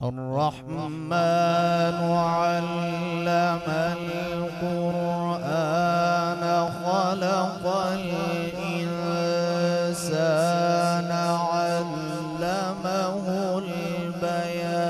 الرحمن علم القرآن خلق الإنسان علمه البيان.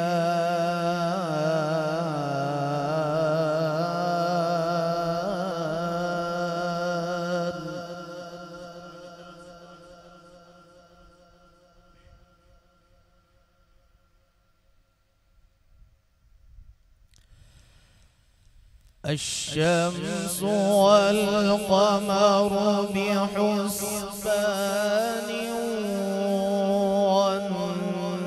الشمس والقمر بحسبان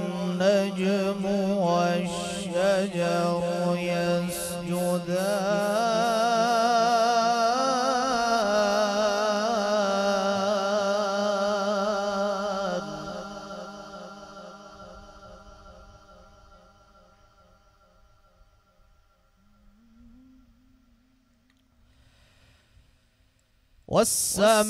والنجم والشجر يسجدان. والسماء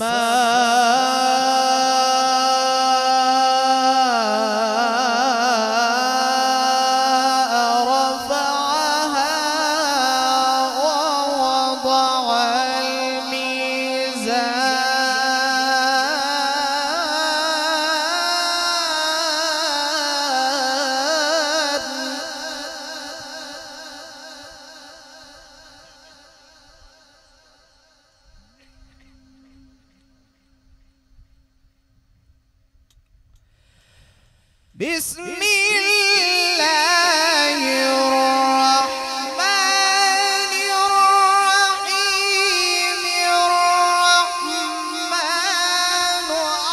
رفعها ووضع الميزان. بسم الله الرحمن الرحيم. الرحمن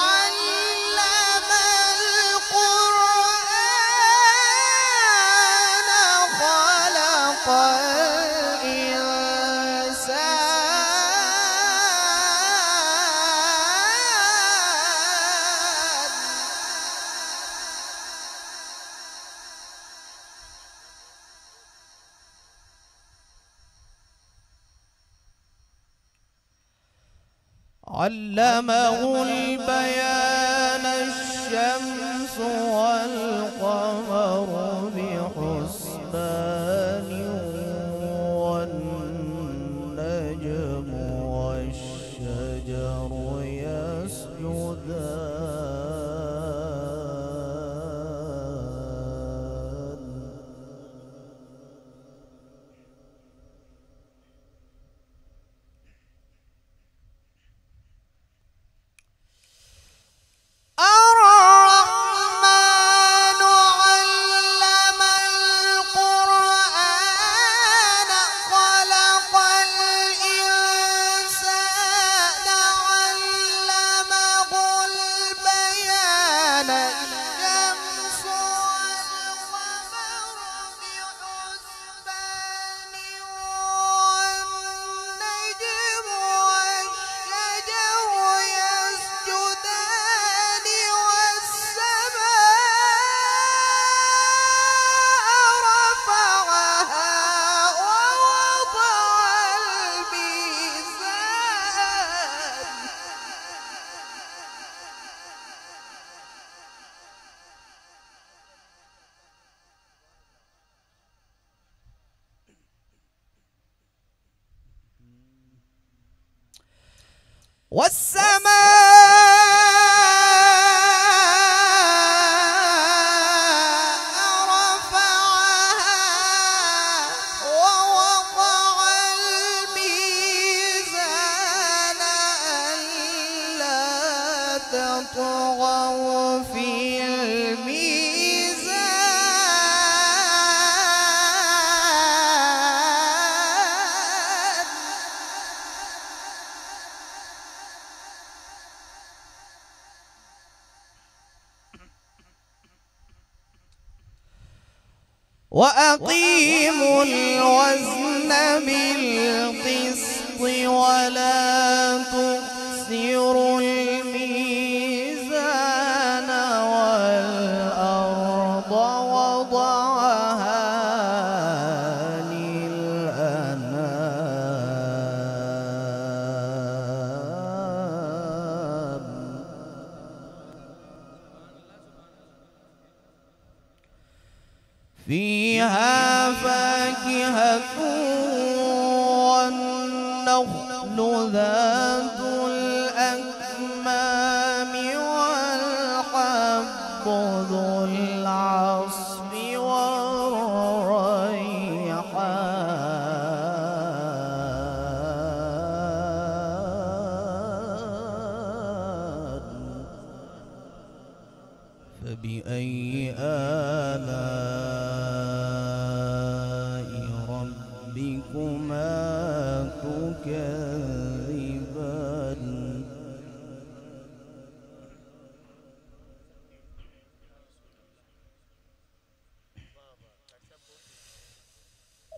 علم القرآن خلق علمه البيان. الشمس والقمر بحسبان والنجم والشجر يسجدان. الرحمن علم القرآن خلق الإنسان علمه البيان. الشمس والقمر بحسبان والنجم والشجر يسجدان. والسماء رفعها ووضع الميزان. والسماء رفعها ووضع الميزان ألا تطغوا في الميزان. وأقيموا الوزن بالقسط ولا تخسروا الميزان. والأرض وضعها للأنام. في فيها فاكهة والنخل ذات الأكمام والحب ذو العصف والريحان فبأي آلاء ربكما تكذبان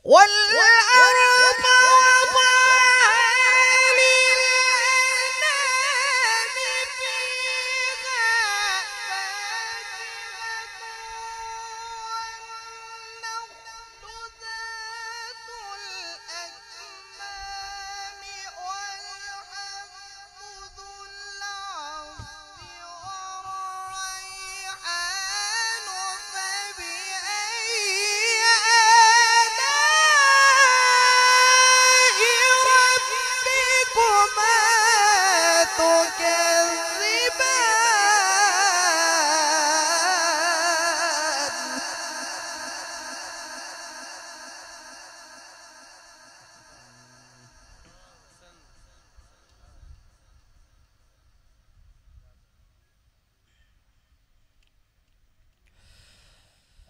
والأرض وضعها للأنام فيها والنخل ذات الأكمام والحب ذو العصف والريحان فبأي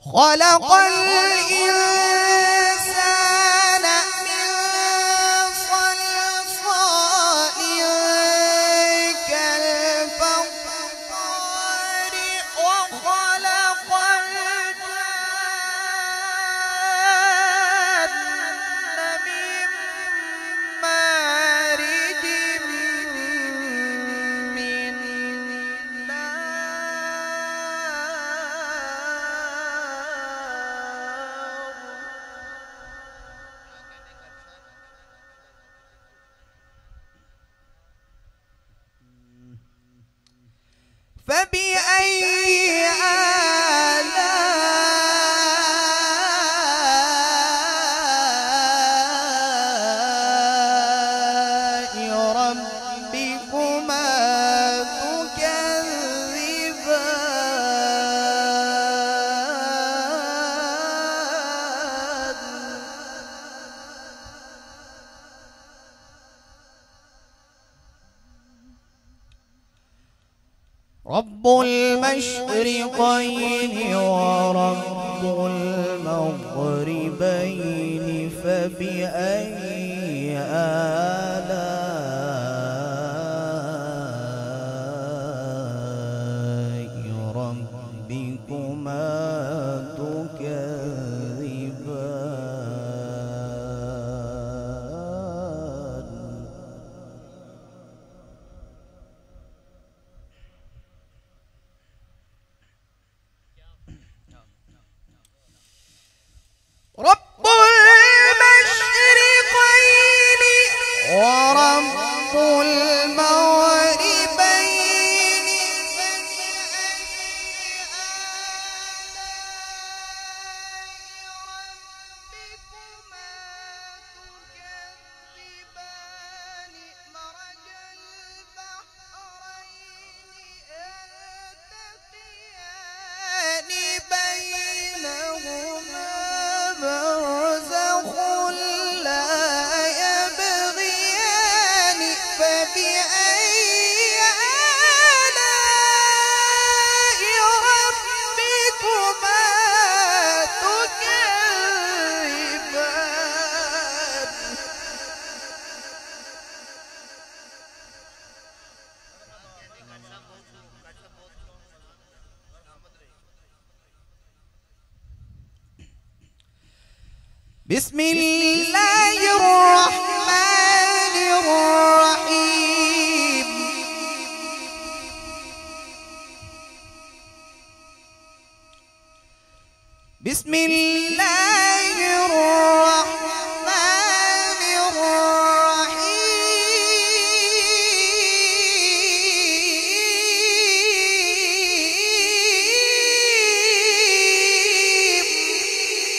خلق الإنسان من صلصال كالفخار وخلق الجان من مارج من فبأي آلاء ربكما تكذبان رب المشرقين ورب المغربين فبأي آلاء ربكما تكذبان رب المشرقين ورب المغربين ربكما تكذبان مرج البحرين يلتقيان بينهما برزخ لا يبغيان فبأي آلاء ربكما تكذبان بسم الله الرحمن الرحيم بسم الله الرحمن الرحيم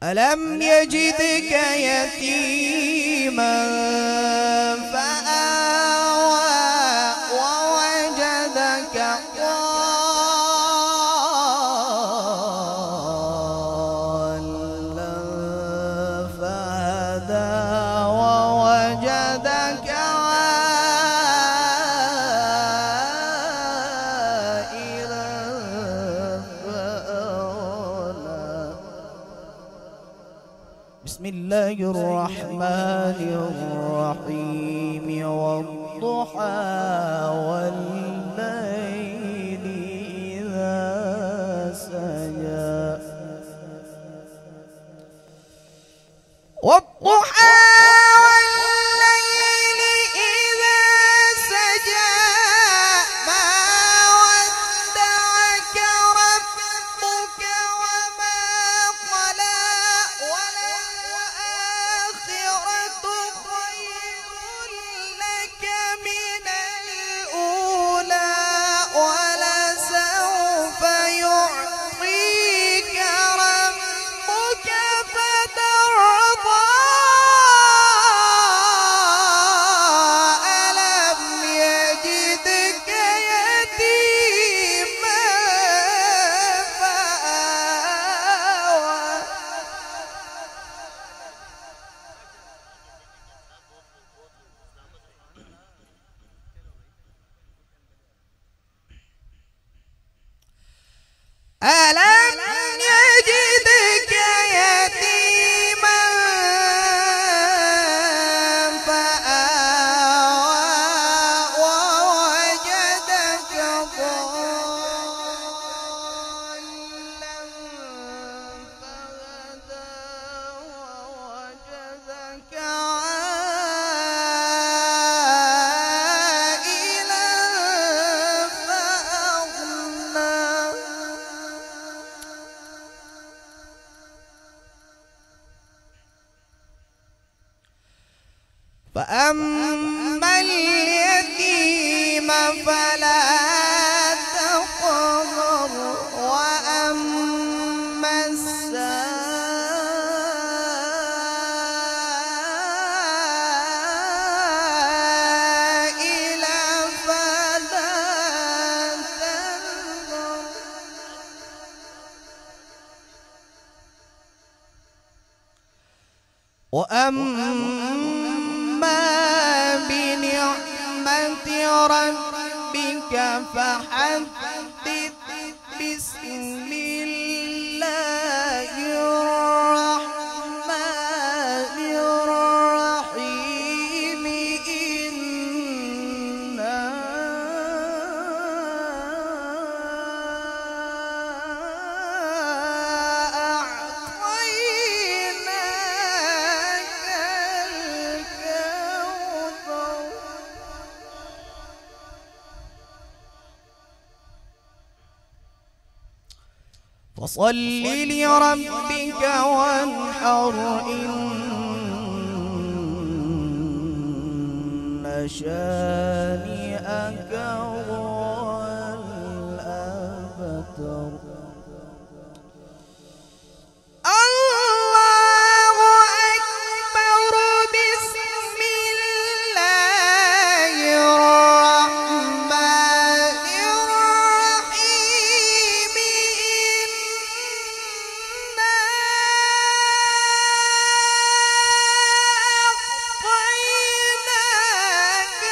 ألم يجدك يتيما فآوى ووجدك ضالا فهدى ووجدك عائلا فأغنى. بسم الله الرحمن الرحيم والضحى والليل إذا سجى والضحى والليل إذا سجى ما ودعك ربك وما قلى وللآخرة خير لك من الأولى ولسوف يعطيك ربك فترضى. ألم يجدك يتيما فآوى ألم يجدك يتيما فآوى ووجدك ضالا فهدى ووجدك عائلا فأغنى. فأما اليتيم فلا تقهر وأما السائل فلا تنهر. وأما بنعمة ربك فحدث. بسم الله الرحمن الرحيم إنا أعطيناك الكوثر فصل لربك وانحر إن شانئك هو الأبتر. الله أكبر. بسم الله الرحمن الرحيم إنا أعطيناك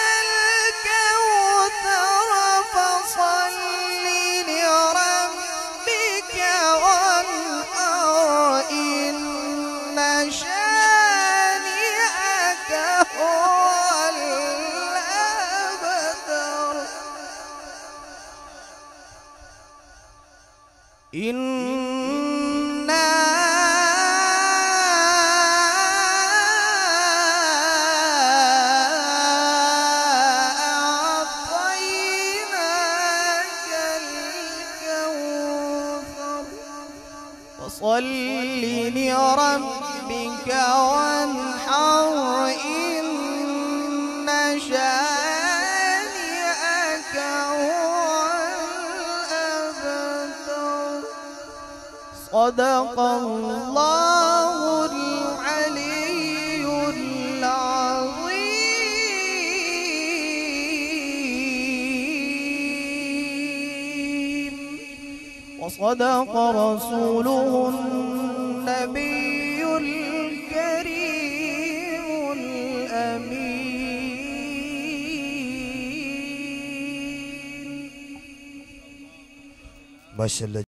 الكوثر فصل لربك وانحر إن شانئك هو الأبتر. إنا أعطيناك الكوثر فصل لربك وانحر إن شانئك هو الأبتر. صدق الله العلي العظيم وصدق رسوله النبي الكريم الأمين. ما شاء الله.